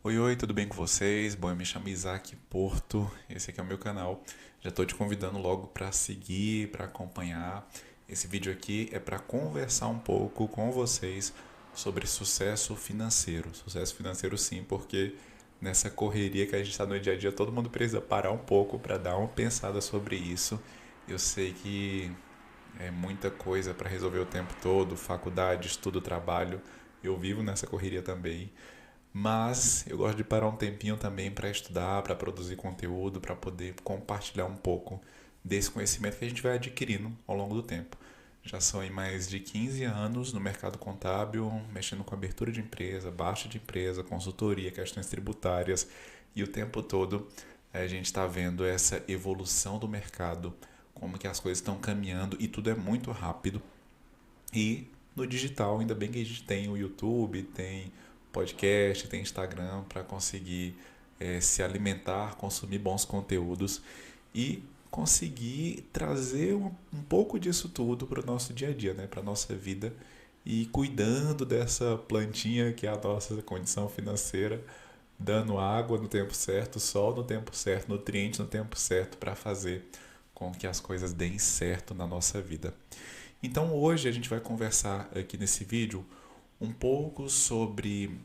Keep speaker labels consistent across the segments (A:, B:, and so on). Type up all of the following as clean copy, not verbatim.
A: Oi, oi, tudo bem com vocês? Bom, eu me chamo Isaac Porto, esse aqui é o meu canal. Já estou te convidando logo para seguir, para acompanhar. Esse vídeo aqui é para conversar um pouco com vocês sobre sucesso financeiro. Sucesso financeiro sim, porque nessa correria que a gente está no dia a dia, todo mundo precisa parar um pouco para dar uma pensada sobre isso. Eu sei que é muita coisa para resolver o tempo todo, faculdade, estudo, trabalho. Eu vivo nessa correria também. Mas eu gosto de parar um tempinho também para estudar, para produzir conteúdo, para poder compartilhar um pouco desse conhecimento que a gente vai adquirindo ao longo do tempo. Já são aí mais de 15 anos no mercado contábil, mexendo com abertura de empresa, baixa de empresa, consultoria, questões tributárias, e o tempo todo a gente está vendo essa evolução do mercado, como que as coisas estão caminhando e tudo é muito rápido. E no digital, ainda bem que a gente tem o YouTube, tem podcast, tem Instagram para conseguir se alimentar, consumir bons conteúdos e conseguir trazer um pouco disso tudo para o nosso dia a dia, né? Para a nossa vida e cuidando dessa plantinha que é a nossa condição financeira, dando água no tempo certo, sol no tempo certo, nutrientes no tempo certo para fazer com que as coisas deem certo na nossa vida. Então hoje a gente vai conversar aqui nesse vídeo um pouco sobre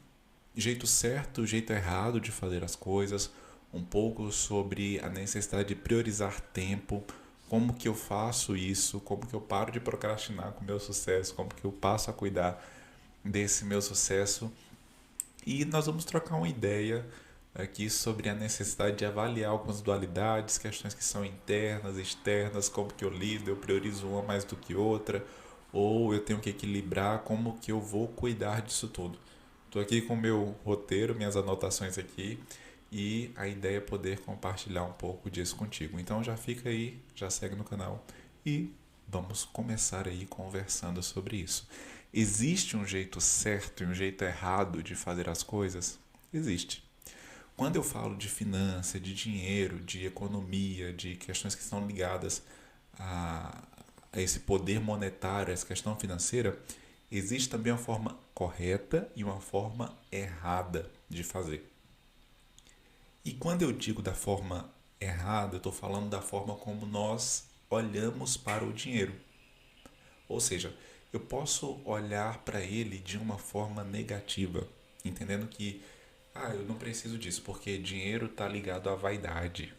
A: jeito certo, jeito errado de fazer as coisas, um pouco sobre a necessidade de priorizar tempo, como que eu faço isso, como que eu paro de procrastinar com o meu sucesso, como que eu passo a cuidar desse meu sucesso. E nós vamos trocar uma ideia aqui sobre a necessidade de avaliar algumas dualidades, questões que são internas, externas, como que eu lido, eu priorizo uma mais do que outra, ou eu tenho que equilibrar, como que eu vou cuidar disso tudo. Estou aqui com o meu roteiro, minhas anotações aqui, e a ideia é poder compartilhar um pouco disso contigo. Então já fica aí, já segue no canal e vamos começar aí conversando sobre isso. Existe um jeito certo e um jeito errado de fazer as coisas? Existe. Quando eu falo de finança, de dinheiro, de economia, de questões que estão ligadas a, a esse poder monetário, a essa questão financeira, existe também uma forma correta e uma forma errada de fazer. E quando eu digo da forma errada, eu estou falando da forma como nós olhamos para o dinheiro. Ou seja, eu posso olhar para ele de uma forma negativa, entendendo que eu não preciso disso, porque dinheiro está ligado à vaidade.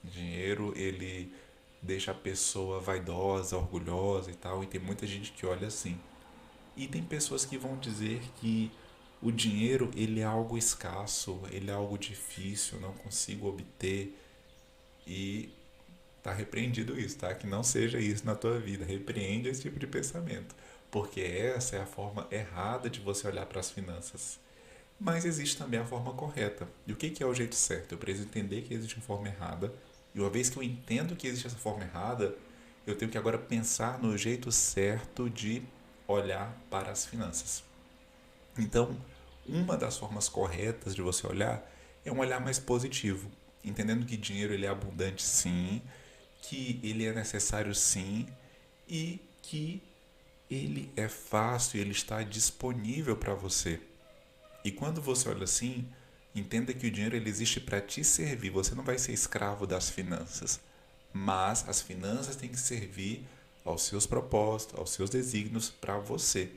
A: Dinheiro, ele deixa a pessoa vaidosa, orgulhosa e tal, e tem muita gente que olha assim. E tem pessoas que vão dizer que o dinheiro, ele é algo escasso, ele é algo difícil, não consigo obter, e tá repreendido isso, tá? Que não seja isso na tua vida. Repreende esse tipo de pensamento, porque essa é a forma errada de você olhar para as finanças. Mas existe também a forma correta. E o que é o jeito certo? Eu preciso entender que existe uma forma errada. E uma vez que eu entendo que existe essa forma errada, eu tenho que agora pensar no jeito certo de olhar para as finanças. Então, uma das formas corretas de você olhar é um olhar mais positivo, entendendo que dinheiro ele é abundante sim, que ele é necessário sim e que ele é fácil, ele está disponível para você. E quando você olha assim, entenda que o dinheiro ele existe para te servir. Você não vai ser escravo das finanças, mas as finanças têm que servir aos seus propósitos, aos seus desígnios para você.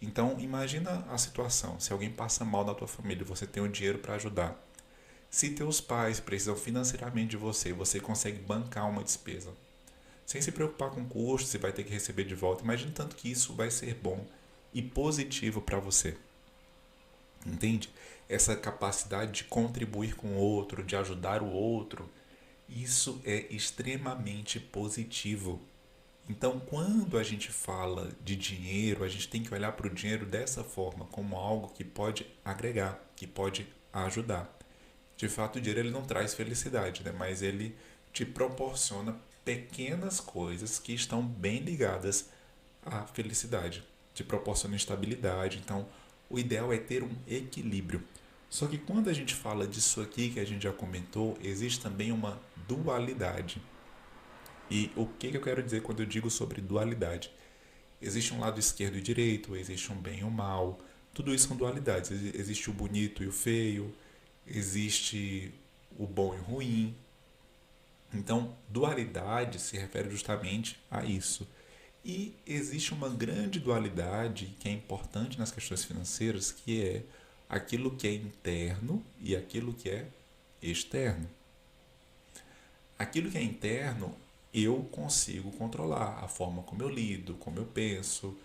A: Então, imagina a situação, se alguém passa mal na tua família, você tem o dinheiro para ajudar. Se teus pais precisam financeiramente de você, você consegue bancar uma despesa. Sem se preocupar com custo, se vai ter que receber de volta. Imagina tanto que isso vai ser bom e positivo para você. Entende? Essa capacidade de contribuir com o outro, de ajudar o outro, isso é extremamente positivo. Então, quando a gente fala de dinheiro, a gente tem que olhar para o dinheiro dessa forma, como algo que pode agregar, que pode ajudar. De fato, o dinheiro ele não traz felicidade, né? Mas ele te proporciona pequenas coisas que estão bem ligadas à felicidade, te proporciona estabilidade. Então, o ideal é ter um equilíbrio. Só que quando a gente fala disso aqui que a gente já comentou, existe também uma dualidade. E o que eu quero dizer quando eu digo sobre dualidade? Existe um lado esquerdo e direito, existe um bem e um mal. Tudo isso são dualidades. Existe o bonito e o feio. existe o bom e o ruim. Então, dualidade se refere justamente a isso. E existe uma grande dualidade que é importante nas questões financeiras, que é aquilo que é interno e aquilo que é externo. Aquilo que é interno, eu consigo controlar a forma como eu lido, como eu penso,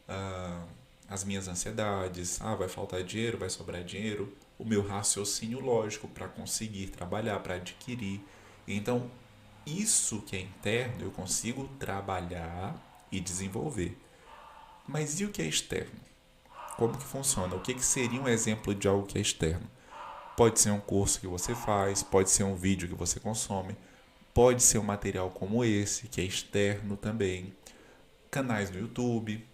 A: ah, as minhas ansiedades. Vai faltar dinheiro, vai sobrar dinheiro. O meu raciocínio lógico para conseguir trabalhar, para adquirir. Então, isso que é interno, eu consigo trabalhar e desenvolver. Mas e o que é externo? Como que funciona? O que seria um exemplo de algo que é externo? Pode ser um curso que você faz, pode ser um vídeo que você consome, pode ser um material como esse, que é externo também. Canais no YouTube.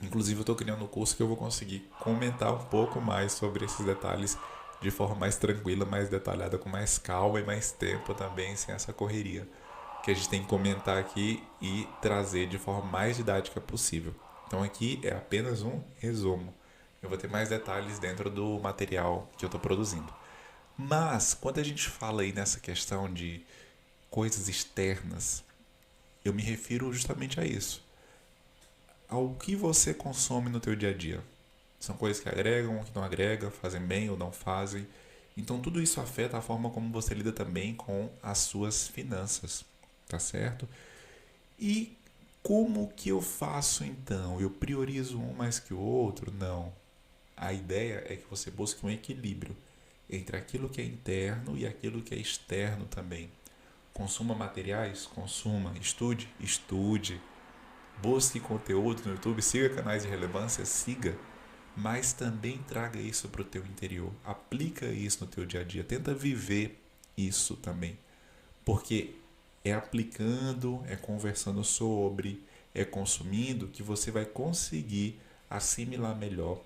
A: Inclusive eu estou criando um curso que eu vou conseguir comentar um pouco mais sobre esses detalhes de forma mais tranquila, mais detalhada, com mais calma e mais tempo também, sem essa correria que a gente tem que comentar aqui e trazer de forma mais didática possível. Então aqui é apenas um resumo. Eu vou ter mais detalhes dentro do material que eu estou produzindo. Mas quando a gente fala aí nessa questão de coisas externas, eu me refiro justamente a isso. Ao que você consome no teu dia a dia. São coisas que agregam, que não agregam, fazem bem ou não fazem. Então tudo isso afeta a forma como você lida também com as suas finanças, tá certo? E como que eu faço então? Eu priorizo um mais que o outro? Não. A ideia é que você busque um equilíbrio entre aquilo que é interno e aquilo que é externo também. Consuma materiais? Consuma. Estude? Estude. Busque conteúdo no YouTube, siga canais de relevância, siga. Mas também traga isso para o teu interior. Aplica isso no teu dia a dia. Tenta viver isso também. Porque é aplicando, é conversando sobre, é consumindo que você vai conseguir assimilar melhor,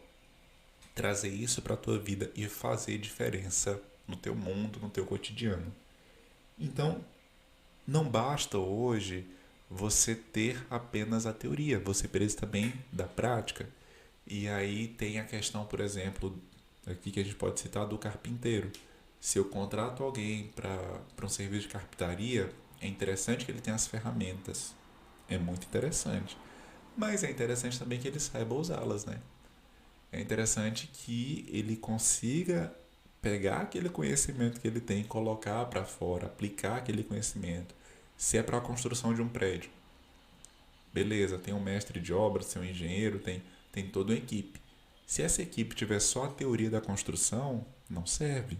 A: trazer isso para a tua vida e fazer diferença no teu mundo, no teu cotidiano. Então, não basta hoje você ter apenas a teoria, você precisa também da prática. E aí tem a questão, por exemplo, aqui que a gente pode citar do carpinteiro. Se eu contrato alguém para um serviço de carpintaria, é interessante que ele tenha as ferramentas. É muito interessante. Mas é interessante também que ele saiba usá-las, né? É interessante que ele consiga pegar aquele conhecimento que ele tem e colocar para fora, aplicar aquele conhecimento. Se é para a construção de um prédio, beleza, tem um mestre de obras, tem um engenheiro, tem toda uma equipe. Se essa equipe tiver só a teoria da construção, não serve.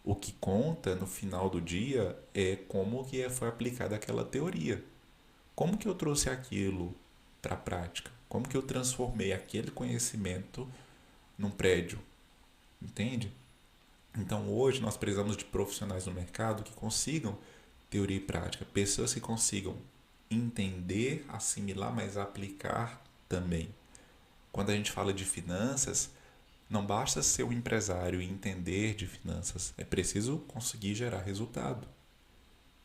A: O que conta no final do dia é como que foi aplicada aquela teoria. Como que eu trouxe aquilo para a prática? Como que eu transformei aquele conhecimento num prédio? Entende? Então hoje nós precisamos de profissionais no mercado que consigam teoria e prática, pessoas que consigam entender, assimilar, mas aplicar também. Quando a gente fala de finanças, não basta ser um empresário e entender de finanças, é preciso conseguir gerar resultado.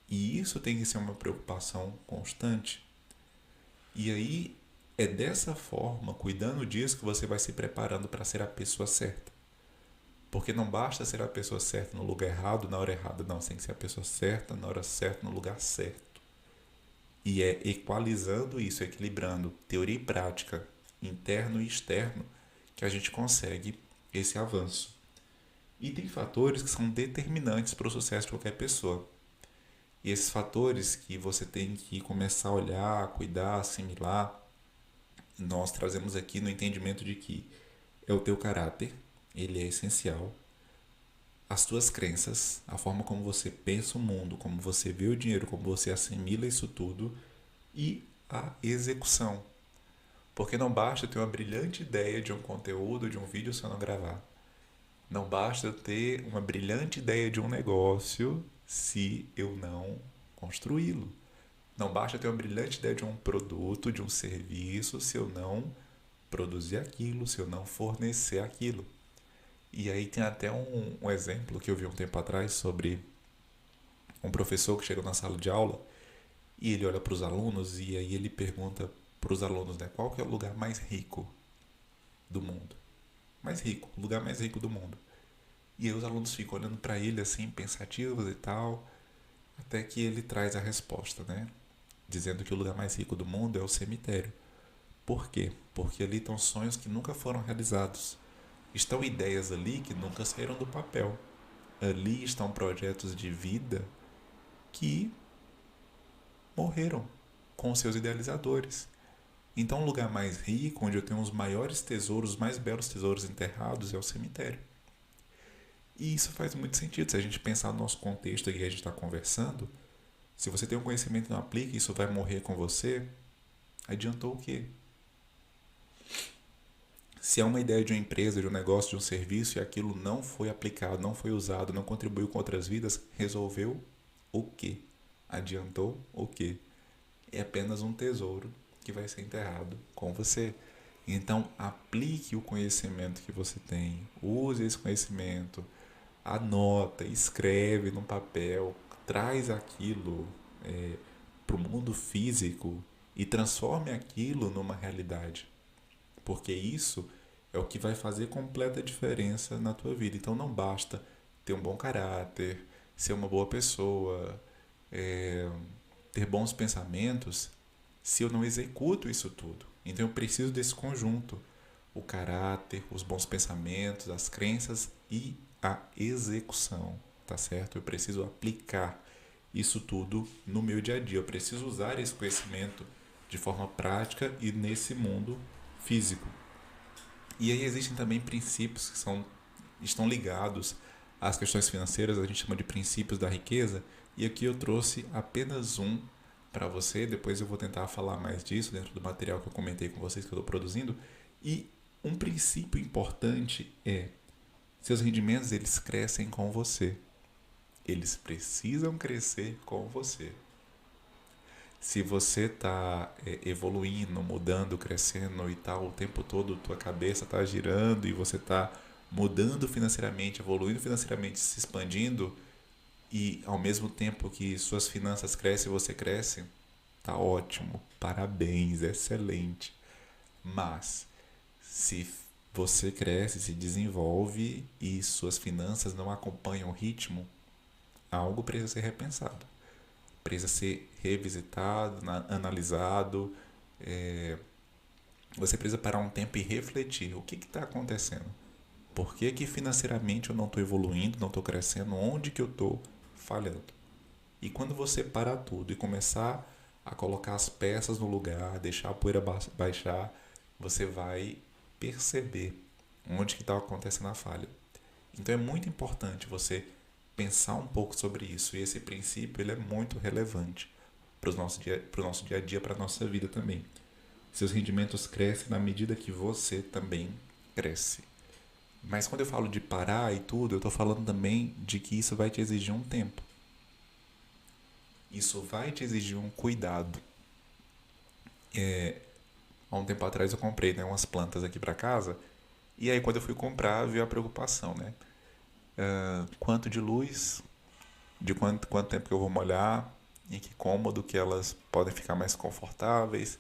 A: E isso tem que ser uma preocupação constante. E aí é dessa forma, cuidando disso, que você vai se preparando para ser a pessoa certa. Porque não basta ser a pessoa certa no lugar errado, na hora errada. Não, você tem que ser a pessoa certa, na hora certa, no lugar certo. E é equalizando isso, equilibrando teoria e prática, interno e externo, que a gente consegue esse avanço. E tem fatores que são determinantes para o sucesso de qualquer pessoa. E esses fatores que você tem que começar a olhar, cuidar, assimilar, nós trazemos aqui no entendimento de que é o teu caráter, ele é essencial. As tuas crenças, a forma como você pensa o mundo, como você vê o dinheiro, como você assimila isso tudo, e a execução. Porque não basta ter uma brilhante ideia de um conteúdo, de um vídeo, se eu não gravar. Não basta ter uma brilhante ideia de um negócio se eu não construí-lo. Não basta ter uma brilhante ideia de um produto, de um serviço, se eu não produzir aquilo, se eu não fornecer aquilo. E aí tem até um exemplo que eu vi um tempo atrás sobre um professor que chega na sala de aula e ele olha para os alunos e aí ele pergunta para os alunos, né, qual que é o lugar mais rico do mundo? Mais rico, o lugar mais rico do mundo. E aí os alunos ficam olhando para ele assim, pensativos e tal, até que ele traz a resposta, né? Dizendo que o lugar mais rico do mundo é o cemitério. Por quê? Porque ali estão sonhos que nunca foram realizados. Estão ideias ali que nunca saíram do papel. Ali estão projetos de vida que morreram com seus idealizadores. Então, o lugar mais rico, onde eu tenho os maiores tesouros, os mais belos tesouros enterrados, é o cemitério. E isso faz muito sentido. Se a gente pensar no nosso contexto aqui que a gente está conversando, se você tem um conhecimento e não aplica, e isso vai morrer com você, adiantou o quê? Se é uma ideia de uma empresa, de um negócio, de um serviço e aquilo não foi aplicado, não foi usado, não contribuiu com outras vidas, resolveu o quê? Adiantou o quê? É apenas um tesouro que vai ser enterrado com você. Então, aplique o conhecimento que você tem, use esse conhecimento, anota, escreve no papel, traz aquilo para o mundo físico e transforme aquilo numa realidade. Porque isso é o que vai fazer completa diferença na tua vida. Então não basta ter um bom caráter, ser uma boa pessoa, é, ter bons pensamentos, se eu não executo isso tudo. Então eu preciso desse conjunto: o caráter, os bons pensamentos, as crenças e a execução, tá certo? Eu preciso aplicar isso tudo no meu dia a dia. Eu preciso usar esse conhecimento de forma prática e nesse mundo físico. E aí existem também princípios que estão ligados às questões financeiras, a gente chama de princípios da riqueza, e aqui eu trouxe apenas um para você, depois eu vou tentar falar mais disso dentro do material que eu comentei com vocês que eu estou produzindo. E um princípio importante é: seus rendimentos eles crescem com você. Eles precisam crescer com você. Se você está evoluindo, mudando, crescendo e tal, o tempo todo tua cabeça está girando e você está mudando financeiramente, evoluindo financeiramente, se expandindo, e ao mesmo tempo que suas finanças crescem e você cresce, tá ótimo, parabéns, excelente. Mas se você cresce, se desenvolve e suas finanças não acompanham o ritmo, algo precisa ser repensado, precisa ser revisitado, analisado. Você precisa parar um tempo e refletir: o que está acontecendo? Por que, que financeiramente eu não estou evoluindo, não estou crescendo? Onde que eu estou falhando? E quando você parar tudo e começar a colocar as peças no lugar, deixar a poeira baixar, você vai perceber onde que está acontecendo a falha. Então é muito importante você pensar um pouco sobre isso. E esse princípio ele é muito relevante para o nosso dia a dia, para a nossa vida também. Seus rendimentos crescem na medida que você também cresce. Mas quando eu falo de parar e tudo, eu estou falando também de que isso vai te exigir um tempo. Isso vai te exigir um cuidado. Há um tempo atrás eu comprei, né, umas plantas aqui para casa. E aí quando eu fui comprar, veio a preocupação, né? Quanto de luz, de quanto tempo que eu vou molhar, em que cômodo que elas podem ficar mais confortáveis.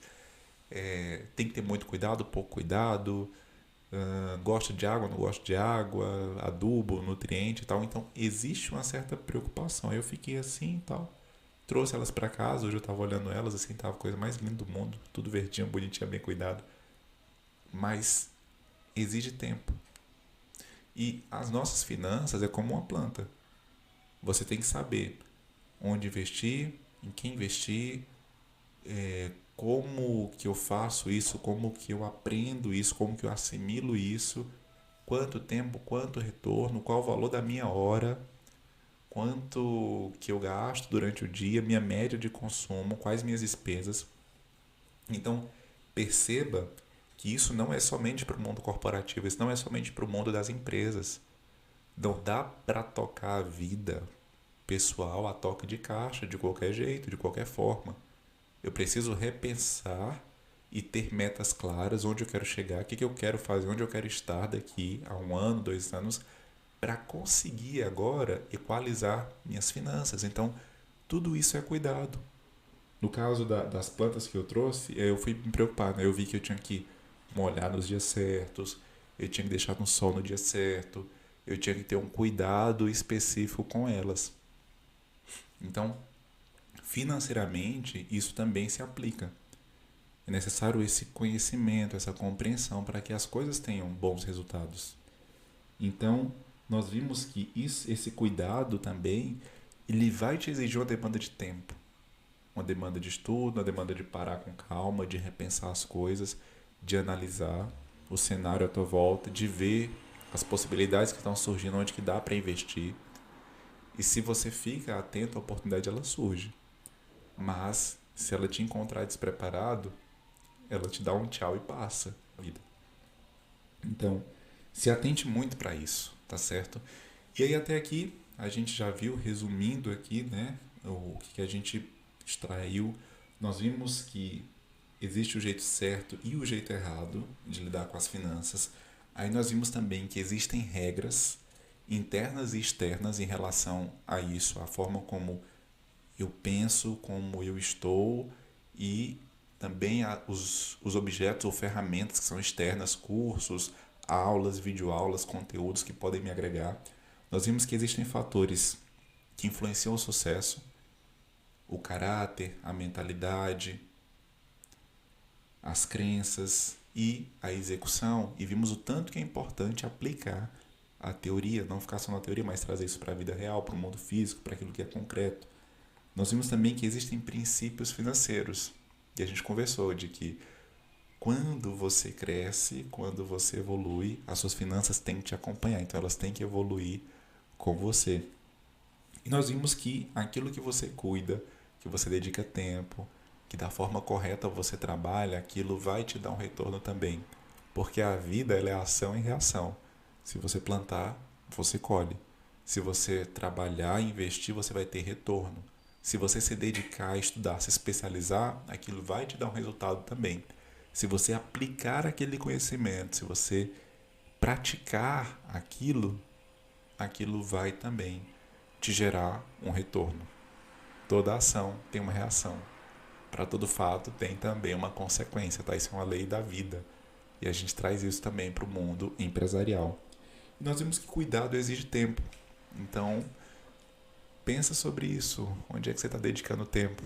A: Tem que ter muito cuidado, pouco cuidado. Gosto de água, não gosto de água, adubo, nutriente e tal. Então existe uma certa preocupação. Aí eu fiquei assim e tal. Trouxe elas para casa, hoje eu tava olhando elas assim, tava a coisa mais linda do mundo, tudo verdinho, bonitinho, bem cuidado. Mas exige tempo. E as nossas finanças é como uma planta. Você tem que saber onde investir, em quem investir, como que eu faço isso, como que eu aprendo isso, como que eu assimilo isso, quanto tempo, quanto retorno, qual o valor da minha hora, quanto que eu gasto durante o dia, minha média de consumo, quais minhas despesas. Então, perceba que isso não é somente para o mundo corporativo, isso não é somente para o mundo das empresas. Não dá para tocar a vida pessoal a toque de caixa, de qualquer jeito, de qualquer forma. Eu preciso repensar e ter metas claras, onde eu quero chegar, o que eu quero fazer, onde eu quero estar daqui a 1 ano, 2 anos, para conseguir agora equalizar minhas finanças. Então, tudo isso é cuidado. No caso das plantas que eu trouxe, eu fui me preocupar, né? Eu vi que eu tinha que molhar nos dias certos, eu tinha que deixar no sol no dia certo, eu tinha que ter um cuidado específico com elas. Então, financeiramente, isso também se aplica. É necessário esse conhecimento, essa compreensão para que as coisas tenham bons resultados. Então, nós vimos que esse cuidado também, ele vai te exigir uma demanda de tempo, uma demanda de estudo, uma demanda de parar com calma, de repensar as coisas, de analisar o cenário à tua volta, de ver as possibilidades que estão surgindo, onde que dá para investir. E se você fica atento, a oportunidade ela surge. Mas se ela te encontrar despreparado, ela te dá um tchau e passa a vida. Então, se atente muito para isso, tá certo? E aí até aqui a gente já viu, resumindo aqui, né, o que a gente extraiu. Nós vimos que existe o jeito certo e o jeito errado de lidar com as finanças. Aí nós vimos também que existem regras internas e externas em relação a isso, a forma como eu penso, como eu estou, e também os objetos ou ferramentas que são externas, cursos, aulas, videoaulas, conteúdos que podem me agregar. Nós vimos que existem fatores que influenciam o sucesso, o caráter, a mentalidade, as crenças e a execução, e vimos o tanto que é importante aplicar a teoria, não ficar só na teoria, mas trazer isso para a vida real, para o mundo físico, para aquilo que é concreto. Nós vimos também que existem princípios financeiros, e a gente conversou de que quando você cresce, quando você evolui, as suas finanças têm que te acompanhar, então elas têm que evoluir com você. E nós vimos que aquilo que você cuida, que você dedica tempo, que da forma correta você trabalha, aquilo vai te dar um retorno também. Porque a vida ela é ação e reação. Se você plantar, você colhe. Se você trabalhar e investir, você vai ter retorno. Se você se dedicar a estudar, se especializar, aquilo vai te dar um resultado também. Se você aplicar aquele conhecimento, se você praticar aquilo, aquilo vai também te gerar um retorno. Toda ação tem uma reação. Para todo fato tem também uma consequência, tá? Isso é uma lei da vida. E a gente traz isso também para o mundo empresarial. E nós vimos que cuidado exige tempo. Então, pensa sobre isso. Onde é que você está dedicando tempo?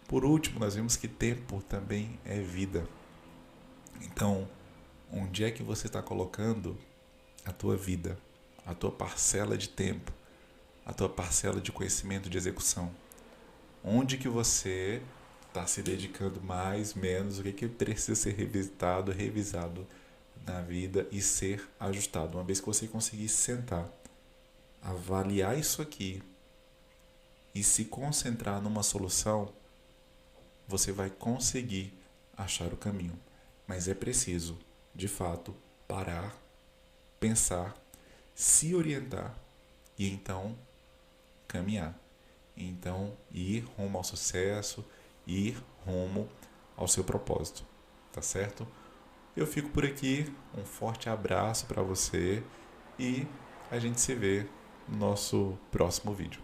A: Por último, nós vimos que tempo também é vida. Então, onde é que você está colocando a tua vida, a tua parcela de tempo, a tua parcela de conhecimento de execução? Onde que você está se dedicando mais, menos, o que precisa ser revisitado, revisado na vida e ser ajustado. Uma vez que você conseguir sentar, avaliar isso aqui e se concentrar numa solução, você vai conseguir achar o caminho. Mas é preciso, de fato, parar, pensar, se orientar e então caminhar. Então, ir rumo ao sucesso, ir rumo ao seu propósito, tá certo? Eu fico por aqui, um forte abraço para você e a gente se vê no nosso próximo vídeo.